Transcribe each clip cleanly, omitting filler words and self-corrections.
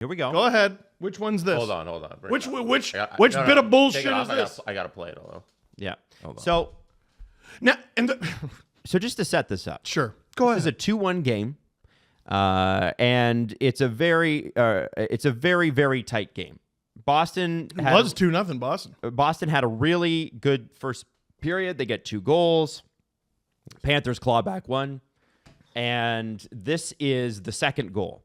Here we go. Go ahead. Which one's this? Hold on. Which bit of bullshit is this? I gotta play it. Hold on. Yeah. Hold on. So Now, so just to set this up. Sure. Go ahead. This is a 2-1 game. And it's a very very tight game. Boston was 2-0 Boston. Boston had a really good first period. They get 2 goals. Panthers claw back 1. And this is the second goal.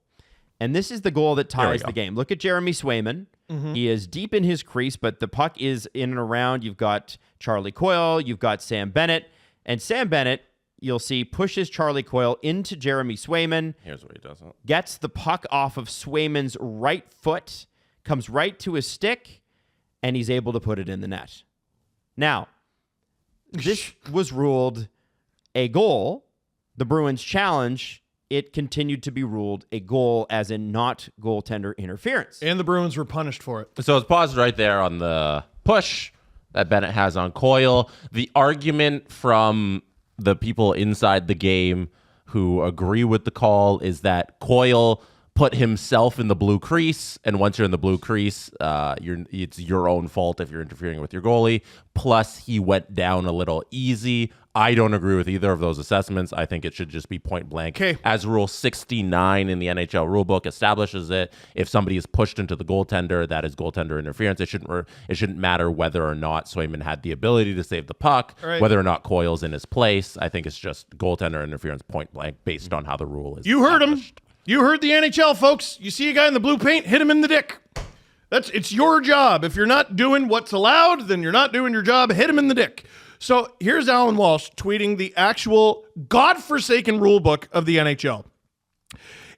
And this is the goal that ties the game. Look at Jeremy Swayman. He is deep in his crease, but the puck is in and around. You've got Charlie Coyle. You've got Sam Bennett. And Sam Bennett, you'll see, pushes Charlie Coyle into Jeremy Swayman. Here's what he does. Gets the puck off of Swayman's right foot, comes right to his stick, and he's able to put it in the net. Now, this was ruled a goal. The Bruins challenge, it continued to be ruled a goal, as in not goaltender interference. And the Bruins were punished for it. So it's paused right there on the push that Bennett has on Coyle. The argument from the people inside the game who agree with the call is that Coyle put himself in the blue crease, and once you're in the blue crease, it's your own fault if you're interfering with your goalie. Plus, he went down a little easy. I don't agree with either of those assessments. I think it should just be point blank. Okay. As Rule 69 in the NHL rulebook establishes it, if somebody is pushed into the goaltender, that is goaltender interference. It shouldn't matter whether or not Swayman had the ability to save the puck, whether or not Coyle's in his place. I think it's just goaltender interference point blank based on how the rule is. You heard him. You heard the NHL, folks. You see a guy in the blue paint, hit him in the dick. It's your job. If you're not doing what's allowed, then you're not doing your job. Hit him in the dick. So here's Alan Walsh tweeting the actual godforsaken rule book of the NHL.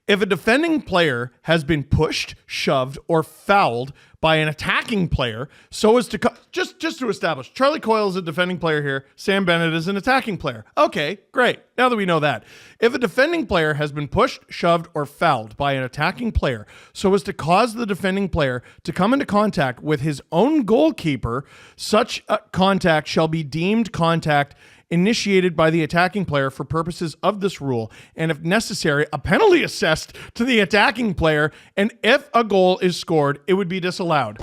If a defending player has been pushed, shoved, or fouled by an attacking player, so as to just to establish, Charlie Coyle is a defending player here. Sam Bennett is an attacking player. Okay, great. Now that we know that, if a defending player has been pushed, shoved, or fouled by an attacking player, so as to cause the defending player to come into contact with his own goalkeeper, such contact shall be deemed contact initiated by the attacking player for purposes of this rule, and if necessary, a penalty assessed to the attacking player, and if a goal is scored, it would be disallowed.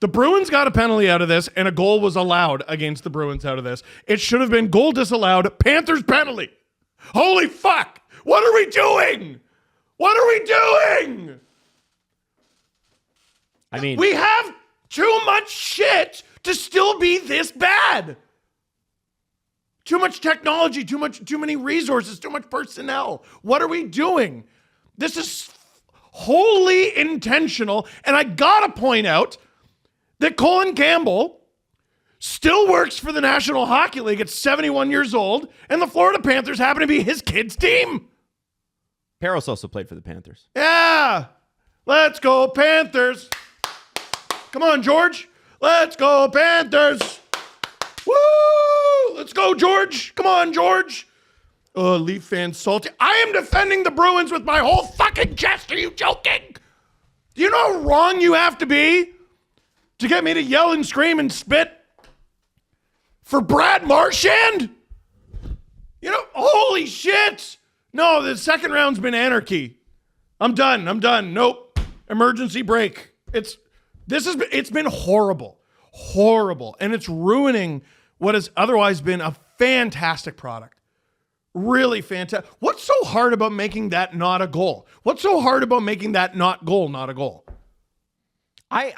The Bruins got a penalty out of this, and a goal was allowed against the Bruins out of this. It should have been goal disallowed, Panthers penalty. Holy fuck! What are we doing? What are we doing? I mean, we have too much shit to still be this bad. Too much technology, too many resources, too much personnel. What are we doing? This is wholly intentional. And I gotta point out that Colin Campbell still works for the National Hockey League at 71 years old, and the Florida Panthers happen to be his kid's team. Peros also played for the Panthers. Yeah. Let's go Panthers. Come on, George. Let's go Panthers. Woo! Let's go, George. Come on, George. Oh, Leaf fans salty. I am defending the Bruins with my whole fucking chest. Are you joking? Do you know how wrong you have to be to get me to yell and scream and spit for Brad Marchand? You know, holy shit. No, the second round's been anarchy. I'm done. Nope. Emergency break. It's been horrible. Horrible. And it's ruining what has otherwise been a fantastic product. Really fantastic. What's so hard about making that not a goal? What's so hard about making that not a goal?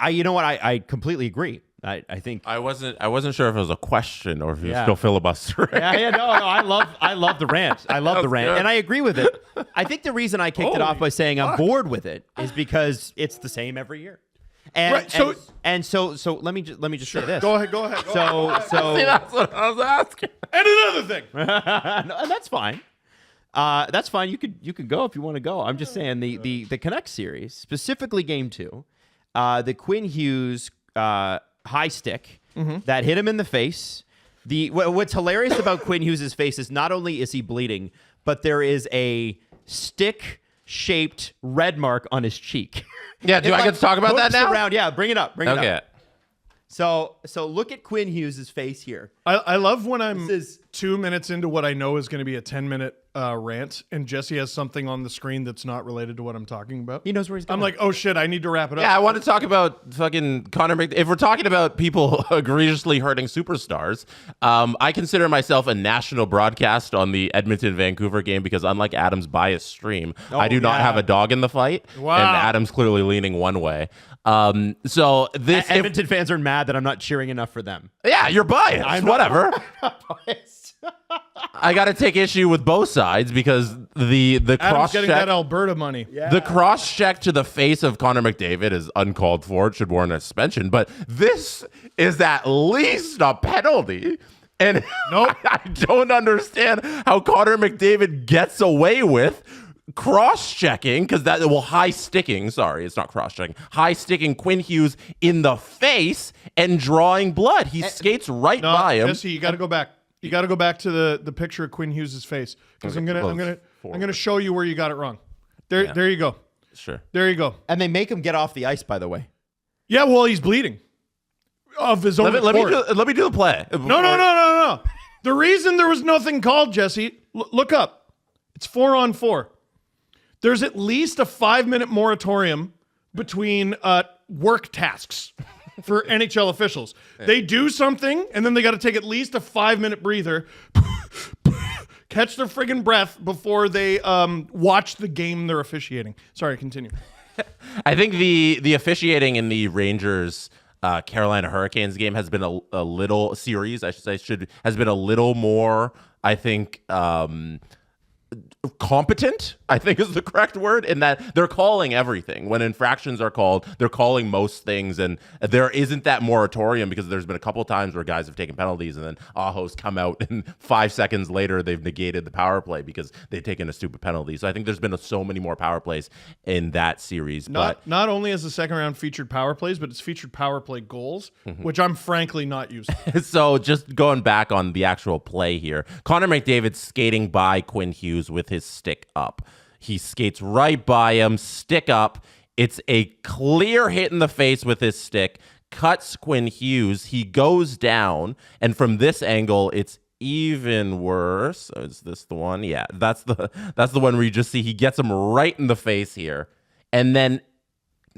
You know what? I completely agree. I think I wasn't sure if it was a question or if you still filibustering. No. I love the rant. I love the rant, and I agree with it. I think the reason I kicked it off by saying I'm bored with it is because it's the same every year. And, so let me just say this. Go ahead. See, that's what I was asking. And another thing. No, that's fine. That's fine. You could go if you want to go. I'm just saying the Canucks series, specifically Game 2, the Quinn Hughes high stick that hit him in the face. What's hilarious about Quinn Hughes' face is not only is he bleeding, but there is a stick-shaped red mark on his cheek. Yeah, do I get to talk about that now? Around. Yeah, bring it up. Okay. So look at Quinn Hughes' face here. I love when I'm 2 minutes into what I know is going to be a 10-minute rant, and Jesse has something on the screen that's not related to what I'm talking about. He knows where he's going. I'm like, oh shit, I need to wrap it up. Yeah, I want to talk about fucking Connor McDavid. If we're talking about people egregiously hurting superstars, I consider myself a national broadcast on the Edmonton-Vancouver game because unlike Adam's biased stream, I do not have a dog in the fight. Wow. And Adam's clearly leaning one way. So this Edmonton fans are mad that I'm not cheering enough for them. Yeah, you're biased. Whatever. Biased. I got to take issue with both sides because the Adam's cross getting check, that Alberta money. Yeah. the cross check to the face of Connor McDavid is uncalled for. It should warrant a suspension. But this is at least a penalty. And Nope. I don't understand how Connor McDavid gets away with cross-checking because high sticking. Sorry, it's not cross-checking. High sticking Quinn Hughes in the face and drawing blood. He skates right by him. Jesse, you got to go back. You got to go back to the picture of Quinn Hughes' face because I'm gonna show you where you got it wrong. There you go. Sure. There you go. And they make him get off the ice, by the way. Yeah, well, he's bleeding of his own Let me accord. do the play. No. The reason there was nothing called, Jesse, look up. It's 4-on-4. There's at least a 5-minute moratorium between work tasks for NHL officials. They do something, and then they got to take at least a 5-minute breather, catch their friggin' breath before they watch the game they're officiating. Sorry, continue. I think the officiating in the Rangers Carolina Hurricanes game has been a little series. I should say has been a little more. I think. Competent, I think is the correct word, in that they're calling everything. When infractions are called, they're calling most things, and there isn't that moratorium because there's been a couple times where guys have taken penalties and then Aho's come out and 5 seconds later they've negated the power play because they've taken a stupid penalty. So I think there's been so many more power plays in that series. Not only as the second round featured power plays, but it's featured power play goals, which I'm frankly not used to. So just going back on the actual play here, Connor McDavid skating by Quinn Hughes with his stick up. He skates right by him, stick up. It's a clear hit in the face with his stick, cuts Quinn Hughes. He goes down, and from this angle, it's even worse. Is this the one? Yeah, that's the one where you just see he gets him right in the face here. And then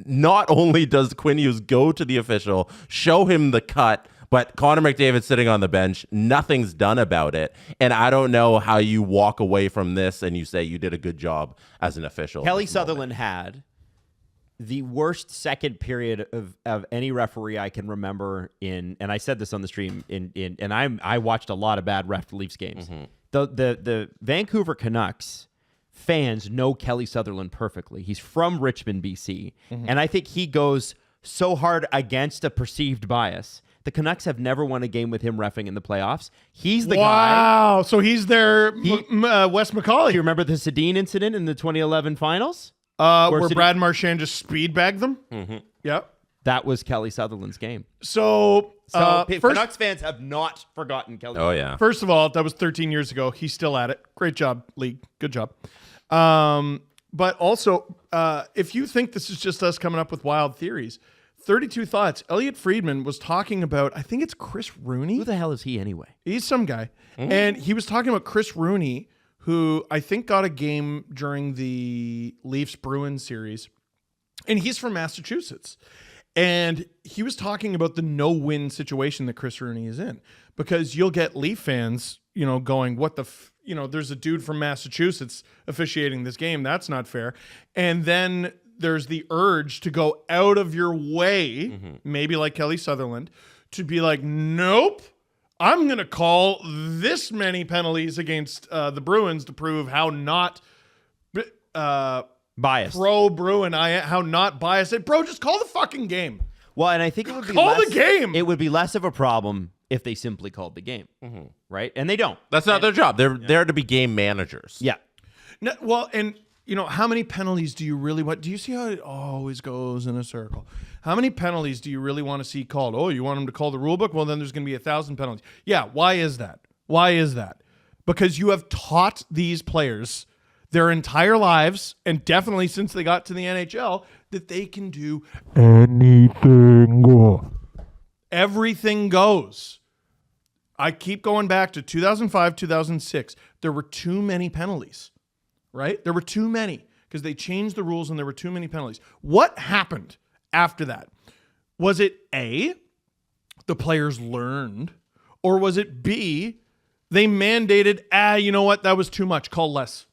not only does Quinn Hughes go to the official, show him the cut, but Connor McDavid sitting on the bench, nothing's done about it. And I don't know how you walk away from this and you say you did a good job as an official. Kelly Sutherland had the worst second period of any referee I can remember and I said this on the stream and I watched a lot of bad Leafs games. Mm-hmm. The Vancouver Canucks fans know Kelly Sutherland perfectly. He's from Richmond, BC. Mm-hmm. And I think he goes so hard against a perceived bias. The Canucks have never won a game with him reffing in the playoffs. He's the guy. Wow. So he's their Wes McCauley. Do you remember the Sedin incident in the 2011 finals? Where Brad Marchand just speed bagged them? Mm-hmm. Yep. That was Kelly Sutherland's game. So Canucks fans have not forgotten Kelly. Oh, yeah. First of all, that was 13 years ago. He's still at it. Great job, league. Good job. But also, if you think this is just us coming up with wild theories, 32 Thoughts. Elliot Friedman was talking about, I think it's Chris Rooney. Who the hell is he anyway? He's some guy. Mm-hmm. And he was talking about Chris Rooney, who I think got a game during the Leafs-Bruins series. And he's from Massachusetts. And he was talking about the no-win situation that Chris Rooney is in. Because you'll get Leaf fans, going, what the there's a dude from Massachusetts officiating this game. That's not fair. And then there's the urge to go out of your way, maybe like Kelly Sutherland, to be like, nope, I'm going to call this many penalties against the Bruins to prove how not biased. Pro-Bruin, how not biased. Bro, just call the fucking game. Well, and I think it would be the game. It would be less of a problem if they simply called the game, right? And they don't. That's not their job. They're there to be game managers. Yeah. No, well, and how many penalties do you really want? Do you see how it always goes in a circle? How many penalties do you really want to see called? Oh, you want them to call the rule book? Well, then there's going to be 1,000 penalties. Yeah, why is that? Why is that? Because you have taught these players their entire lives, and definitely since they got to the NHL, that they can do anything. Everything goes. I keep going back to 2005, 2006. There were too many penalties, right? There were too many because they changed the rules and there were too many penalties. What happened after that? Was it A, the players learned, or was it B, they mandated, you know what? That was too much. Call less.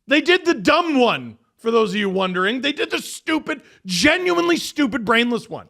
They did the dumb one, for those of you wondering. They did the stupid, genuinely stupid, brainless one.